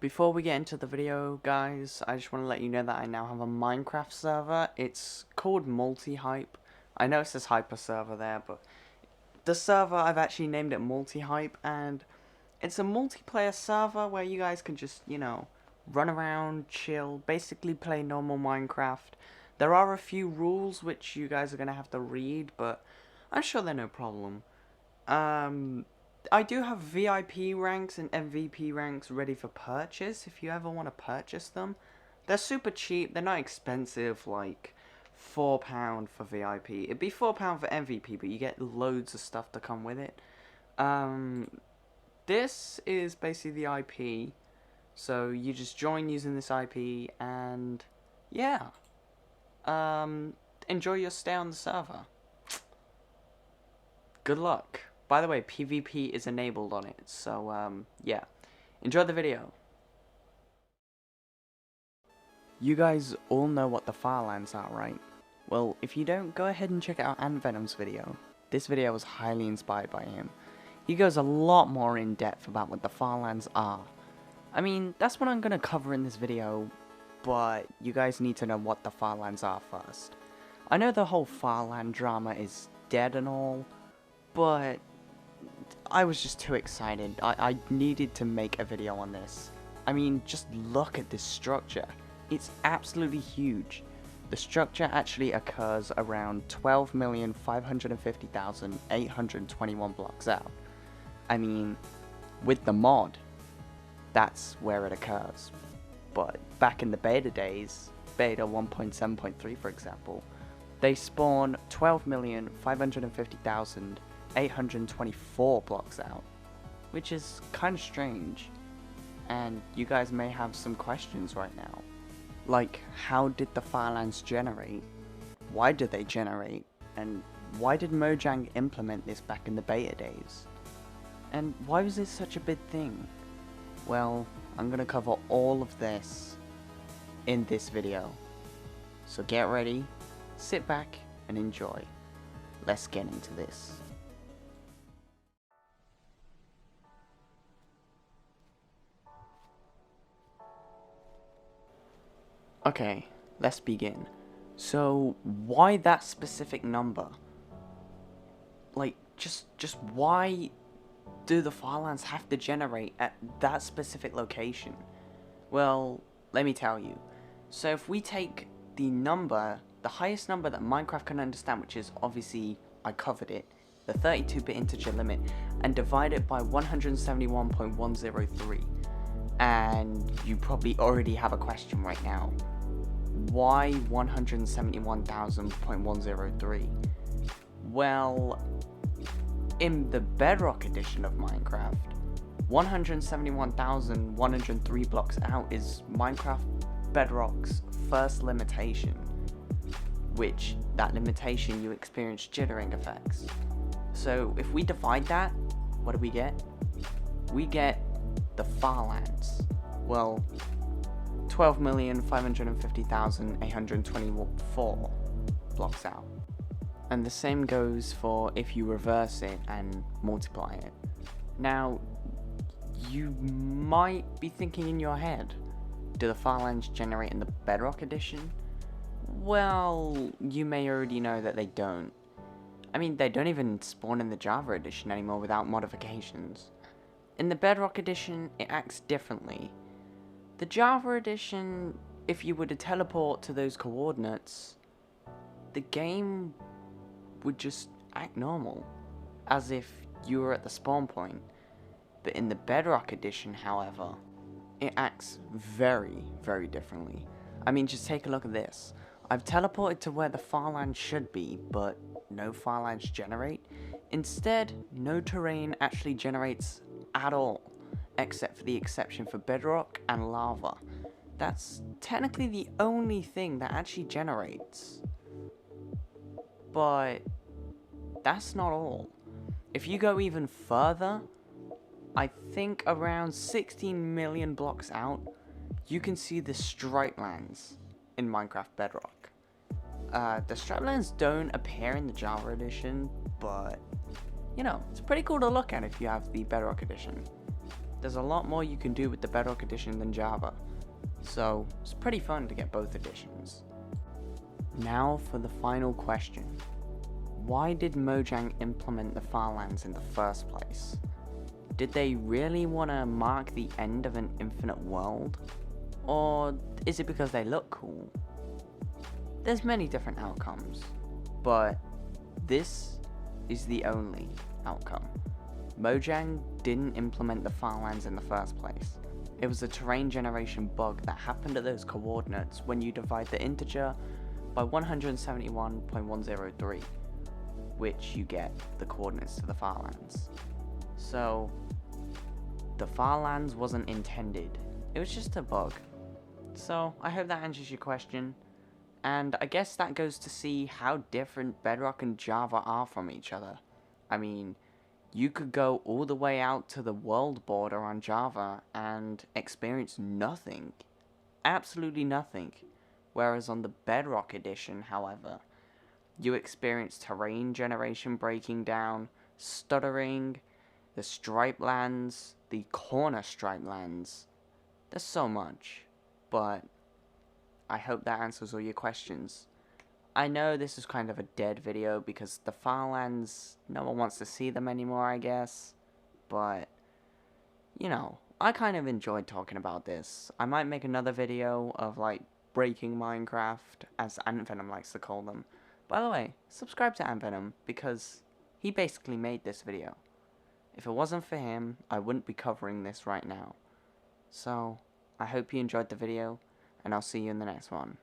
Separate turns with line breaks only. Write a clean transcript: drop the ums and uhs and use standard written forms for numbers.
Before we get into the video, guys, I just want to let you know that I now have a Minecraft server. It's called Multi-Hype. I know it says Hyper server there, but the server, I've actually named it Multi-Hype, and it's a multiplayer server where you guys can just, run around, chill, basically play normal Minecraft. There are a few rules which you guys are going to have to read, but I'm sure they're no problem. I do have VIP ranks and MVP ranks ready for purchase if you ever want to purchase them. They're super cheap, they're not expensive, like £4 for VIP. It'd be £4 for MVP, but you get loads of stuff to come with it. This is basically the IP, so you just join using this IP, and yeah, enjoy your stay on the server. Good luck. By the way, PvP is enabled on it, so yeah. Enjoy the video. You guys all know what the farlands are, right? Well, if you don't, go ahead and check out AntVenom's video. This video was highly inspired by him. He goes a lot more in depth about what the farlands are. I mean, that's what I'm going to cover in this video, but you guys need to know what the farlands are first. I know the whole farland drama is dead and all, but I was just too excited. I needed to make a video on this. I mean, just look at this structure. It's absolutely huge. The structure actually occurs around 12,550,821 blocks out. I mean, with the mod, that's where it occurs. But back in the beta days, beta 1.7.3 for example, they spawn 12,550,824 blocks out, which is kind of strange. And you guys may have some questions right now. Like, how did the farlands generate? Why did they generate? And why did Mojang implement this back in the beta days? And why was this such a big thing? Well, I'm gonna cover all of this in this video. So get ready, sit back, and enjoy. Let's get into this. Okay, let's begin. So, why that specific number? Like, just why do the farlands have to generate at that specific location? Well, let me tell you. So if we take the number, the highest number that Minecraft can understand, which is obviously, I covered it, the 32-bit integer limit, and divide it by 171.103. And you probably already have a question right now. Why 171,000.103? Well, in the Bedrock edition of Minecraft, 171,103 blocks out is Minecraft Bedrock's first limitation, which that limitation you experience jittering effects. So if we divide that, what do we get? We get the farlands. Well, 12,550,824 blocks out. And the same goes for if you reverse it and multiply it. Now, you might be thinking in your head, do the farlands generate in the Bedrock edition? Well, you may already know that they don't. I mean, they don't even spawn in the Java edition anymore without modifications. In the Bedrock edition, it acts differently. The Java edition, if you were to teleport to those coordinates, the game would just act normal, as if you were at the spawn point. But in the Bedrock edition, however, it acts very, very differently. I mean, just take a look at this. I've teleported to where the farlands should be, but no farlands generate. Instead, no terrain actually generates at all, except for the exception for Bedrock and lava. That's technically the only thing that actually generates. But that's not all. If you go even further, I think around 16 million blocks out, you can see the stripe lands in Minecraft Bedrock. The stripe lands don't appear in the Java edition, but, it's pretty cool to look at if you have the Bedrock edition. there's a lot more you can do with the Bedrock Edition than Java, so it's pretty fun to get both editions. Now for the final question. Why did Mojang implement the farlands in the first place? Did they really want to mark the end of an infinite world? Or is it because they look cool? There's many different outcomes, but this is the only outcome. Mojang didn't implement the farlands in the first place. It was a terrain generation bug that happened at those coordinates when you divide the integer by 171.103, which you get the coordinates to the farlands. So, the farlands wasn't intended, it was just a bug. So, I hope that answers your question, and I guess that goes to see how different Bedrock and Java are from each other. I mean, you could go all the way out to the world border on Java and experience nothing. Absolutely nothing. Whereas on the Bedrock Edition, however, you experience terrain generation breaking down, stuttering, the stripe lands, the corner stripe lands. There's so much, but I hope that answers all your questions. I know this is kind of a dead video because the farlands, no one wants to see them anymore, I guess, but, you know, I kind of enjoyed talking about this. I might make another video of, like, breaking Minecraft, as AntVenom likes to call them. By the way, subscribe to AntVenom, because he basically made this video. If it wasn't for him, I wouldn't be covering this right now. So, I hope you enjoyed the video, and I'll see you in the next one.